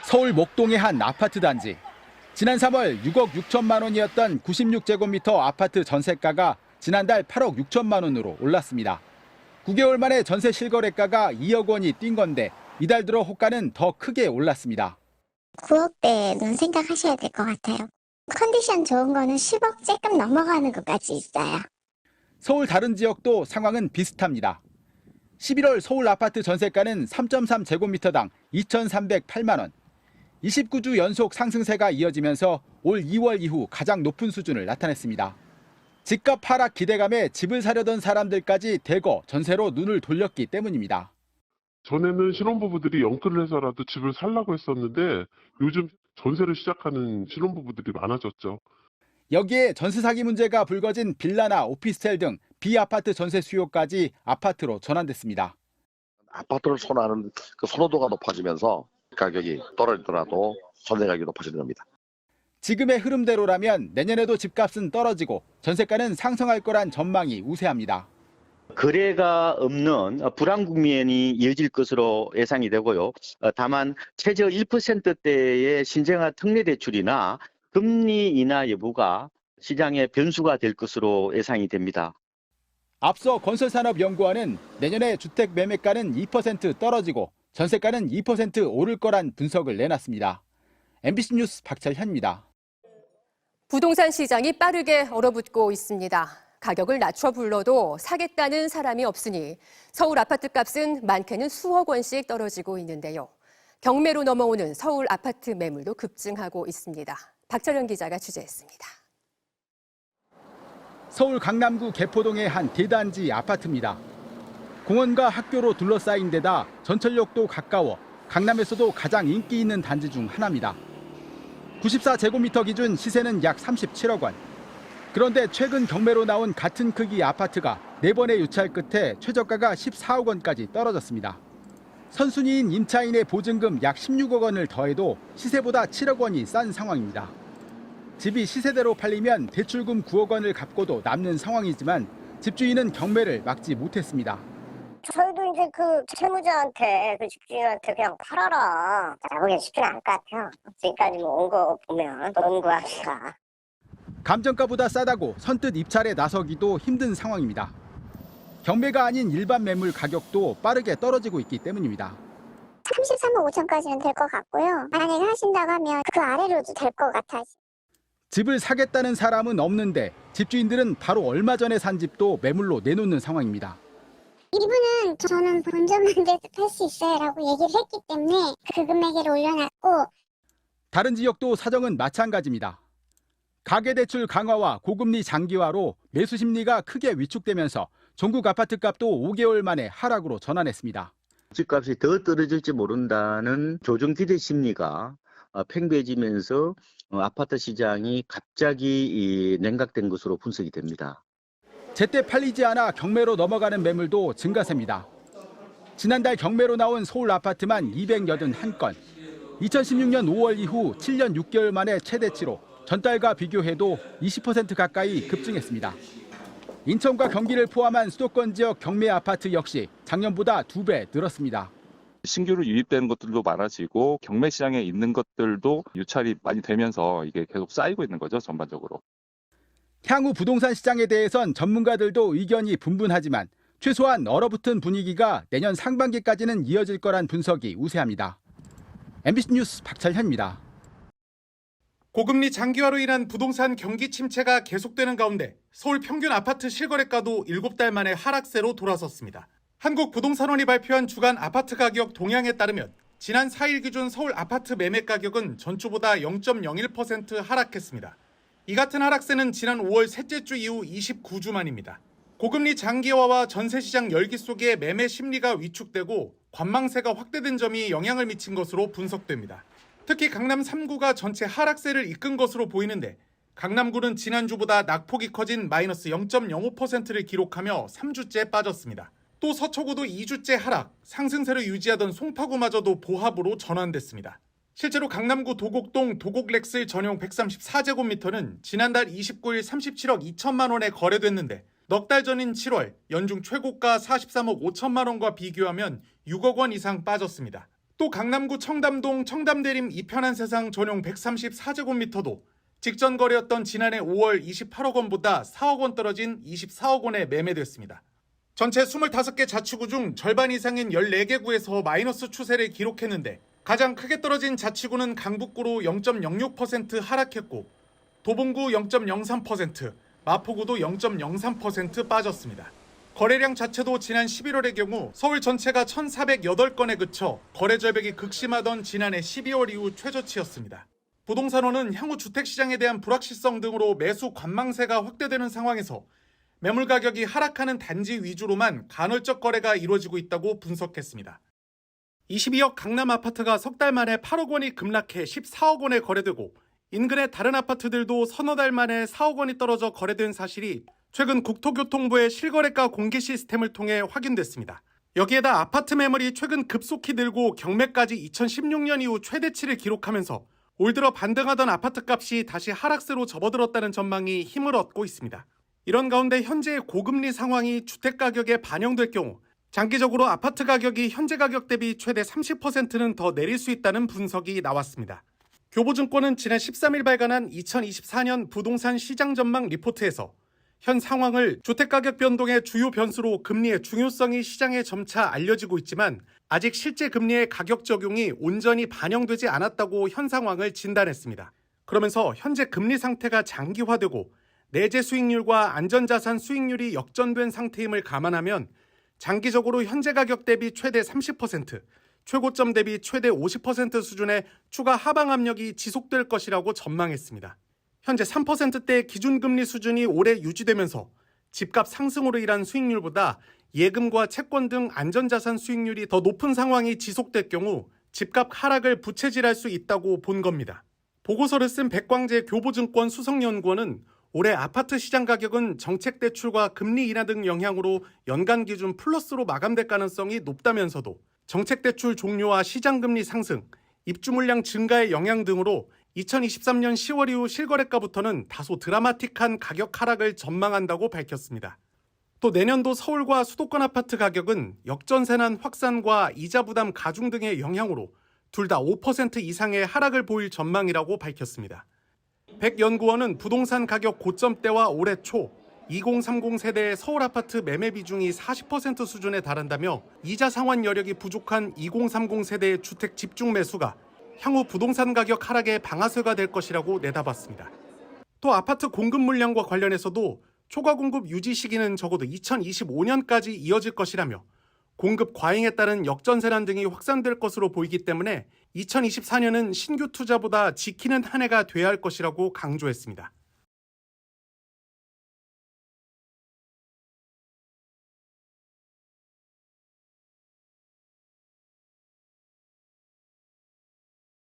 서울 목동의 한 아파트 단지. 지난 3월 6억 6천만 원이었던 96제곱미터 아파트 전세가가 지난달 8억 6천만 원으로 올랐습니다. 9개월 만에 전세 실거래가가 2억 원이 뛴 건데 이달 들어 호가는 더 크게 올랐습니다. 9억대는 생각하셔야 될 것 같아요. 컨디션 좋은 거는 10억 조금 넘어가는 것까지 있어요. 서울 다른 지역도 상황은 비슷합니다. 11월 서울 아파트 전세가는 3.3제곱미터당 2,308만 원. 29주 연속 상승세가 이어지면서 올 2월 이후 가장 높은 수준을 나타냈습니다. 집값 하락 기대감에 집을 사려던 사람들까지 대거 전세로 눈을 돌렸기 때문입니다. 전에는 신혼부부들이 영끌을 해서라도 집을 살라고 했었는데 요즘 전세를 시작하는 신혼부부들이 많아졌죠. 여기에 전세 사기 문제가 불거진 빌라나 오피스텔 등 비아파트 전세 수요까지 아파트로 전환됐습니다. 아파트를 선호하는 그 선호도가 높아지면서 가격이 떨어지더라도 전세 가격이 높아지는 겁니다. 지금의 흐름대로라면 내년에도 집값은 떨어지고 전세가는 상승할 거란 전망이 우세합니다. 거래가 없는 불안 국면이 이어질 것으로 예상이 되고요. 다만 최저 1%대의 신생아 특례 대출이나 금리 인하 여부가 시장의 변수가 될 것으로 예상이 됩니다. 앞서 건설산업연구원은 내년에 주택 매매가는 2% 떨어지고 전세가는 2% 오를 거란 분석을 내놨습니다. MBC 뉴스 박철현입니다. 부동산 시장이 빠르게 얼어붙고 있습니다. 가격을 낮춰 불러도 사겠다는 사람이 없으니 서울 아파트 값은 많게는 수억 원씩 떨어지고 있는데요. 경매로 넘어오는 서울 아파트 매물도 급증하고 있습니다. 박철현 기자가 취재했습니다. 서울 강남구 개포동의 한 대단지 아파트입니다. 공원과 학교로 둘러싸인 데다 전철역도 가까워 강남에서도 가장 인기 있는 단지 중 하나입니다. 94제곱미터 기준 시세는 약 37억 원. 그런데 최근 경매로 나온 같은 크기 아파트가 4번의 유찰 끝에 최저가가 14억 원까지 떨어졌습니다. 선순위인 임차인의 보증금 약 16억 원을 더해도 시세보다 7억 원이 싼 상황입니다. 집이 시세대로 팔리면 대출금 9억 원을 갚고도 남는 상황이지만 집주인은 경매를 막지 못했습니다. 저희도 이제 그 채무자한테, 그 집주인한테 그냥 팔아라. 나보기엔 쉽지 않을 것 같아요. 지금까지 뭐 온 거 보면 돈 구하기가. 감정가보다 싸다고 선뜻 입찰에 나서기도 힘든 상황입니다. 경매가 아닌 일반 매물 가격도 빠르게 떨어지고 있기 때문입니다. 33억 5천까지는 될 것 같고요. 만약에 하신다고 하면 그 아래로도 될 것 같아요. 집을 사겠다는 사람은 없는데 집주인들은 바로 얼마 전에 산 집도 매물로 내놓는 상황입니다. 이분은 저는 돈 좀 안 돼도 팔 수 있어요 라고 얘기를 했기 때문에 그 금액을 올려놨고. 다른 지역도 사정은 마찬가지입니다. 가계대출 강화와 고금리 장기화로 매수 심리가 크게 위축되면서 전국 아파트값도 5개월 만에 하락으로 전환했습니다. 집값이 더 떨어질지 모른다는 조정 기대 심리가 팽배해지면서 아파트 시장이 갑자기 냉각된 것으로 분석이 됩니다. 제때 팔리지 않아 경매로 넘어가는 매물도 증가세입니다. 지난달 경매로 나온 서울 아파트만 281건, 2016년 5월 이후 7년 6개월 만에 최대치로 전달과 비교해도 20% 가까이 급증했습니다. 인천과 경기를 포함한 수도권 지역 경매 아파트 역시 작년보다 2배 늘었습니다. 신규로 유입되는 것들도 많아지고 경매 시장에 있는 것들도 유찰이 많이 되면서 이게 계속 쌓이고 있는 거죠, 전반적으로. 향후 부동산 시장에 대해선 전문가들도 의견이 분분하지만 최소한 얼어붙은 분위기가 내년 상반기까지는 이어질 거란 분석이 우세합니다. MBC 뉴스 박철현입니다. 고금리 장기화로 인한 부동산 경기 침체가 계속되는 가운데 서울 평균 아파트 실거래가도 7달 만에 하락세로 돌아섰습니다. 한국부동산원이 발표한 주간 아파트 가격 동향에 따르면 지난 4일 기준 서울 아파트 매매 가격은 전주보다 0.01% 하락했습니다. 이 같은 하락세는 지난 5월 셋째 주 이후 29주 만입니다. 고금리 장기화와 전세시장 열기 속에 매매 심리가 위축되고 관망세가 확대된 점이 영향을 미친 것으로 분석됩니다. 특히 강남 3구가 전체 하락세를 이끈 것으로 보이는데 강남구는 지난주보다 낙폭이 커진 마이너스 0.05%를 기록하며 3주째 빠졌습니다. 또 서초구도 2주째 하락, 상승세를 유지하던 송파구마저도 보합으로 전환됐습니다. 실제로 강남구 도곡동 도곡렉스 전용 134제곱미터는 지난달 29일 37억 2천만 원에 거래됐는데 넉 달 전인 7월 연중 최고가 43억 5천만 원과 비교하면 6억 원 이상 빠졌습니다. 또 강남구 청담동 청담대림 이편한 세상 전용 134제곱미터도 직전 거래였던 지난해 5월 28억 원보다 4억 원 떨어진 24억 원에 매매됐습니다. 전체 25개 자치구 중 절반 이상인 14개 구에서 마이너스 추세를 기록했는데 가장 크게 떨어진 자치구는 강북구로 0.06% 하락했고 도봉구 0.03%, 마포구도 0.03% 빠졌습니다. 거래량 자체도 지난 11월의 경우 서울 전체가 1,408건에 그쳐 거래 절벽이 극심하던 지난해 12월 이후 최저치였습니다. 부동산원은 향후 주택시장에 대한 불확실성 등으로 매수 관망세가 확대되는 상황에서 매물 가격이 하락하는 단지 위주로만 간헐적 거래가 이루어지고 있다고 분석했습니다. 22억 강남 아파트가 석 달 만에 8억 원이 급락해 14억 원에 거래되고 인근의 다른 아파트들도 서너 달 만에 4억 원이 떨어져 거래된 사실이 최근 국토교통부의 실거래가 공개 시스템을 통해 확인됐습니다. 여기에다 아파트 매물이 최근 급속히 늘고 경매까지 2016년 이후 최대치를 기록하면서 올 들어 반등하던 아파트값이 다시 하락세로 접어들었다는 전망이 힘을 얻고 있습니다. 이런 가운데 현재의 고금리 상황이 주택가격에 반영될 경우 장기적으로 아파트 가격이 현재 가격 대비 최대 30%는 더 내릴 수 있다는 분석이 나왔습니다. 교보증권은 지난 13일 발간한 2024년 부동산 시장 전망 리포트에서 현 상황을 주택가격 변동의 주요 변수로 금리의 중요성이 시장에 점차 알려지고 있지만 아직 실제 금리의 가격 적용이 온전히 반영되지 않았다고 현 상황을 진단했습니다. 그러면서 현재 금리 상태가 장기화되고 내재 수익률과 안전자산 수익률이 역전된 상태임을 감안하면 장기적으로 현재 가격 대비 최대 30%, 최고점 대비 최대 50% 수준의 추가 하방 압력이 지속될 것이라고 전망했습니다. 현재 3%대의 기준금리 수준이 오래 유지되면서 집값 상승으로 인한 수익률보다 예금과 채권 등 안전자산 수익률이 더 높은 상황이 지속될 경우 집값 하락을 부채질할 수 있다고 본 겁니다. 보고서를 쓴 백광재 교보증권 수석연구원은 올해 아파트 시장 가격은 정책 대출과 금리 인하 등 영향으로 연간 기준 플러스로 마감될 가능성이 높다면서도 정책 대출 종료와 시장 금리 상승, 입주 물량 증가의 영향 등으로 2023년 10월 이후 실거래가부터는 다소 드라마틱한 가격 하락을 전망한다고 밝혔습니다. 또 내년도 서울과 수도권 아파트 가격은 역전세난 확산과 이자 부담 가중 등의 영향으로 둘 다 5% 이상의 하락을 보일 전망이라고 밝혔습니다. 백 연구원은 부동산 가격 고점대와 올해 초 2030 세대의 서울 아파트 매매 비중이 40% 수준에 달한다며 이자 상환 여력이 부족한 2030 세대의 주택 집중 매수가 향후 부동산 가격 하락의 방아쇠가 될 것이라고 내다봤습니다. 또 아파트 공급 물량과 관련해서도 초과 공급 유지 시기는 적어도 2025년까지 이어질 것이라며 공급 과잉에 따른 역전세난 등이 확산될 것으로 보이기 때문에 2024년은 신규 투자보다 지키는 한 해가 돼야 할 것이라고 강조했습니다.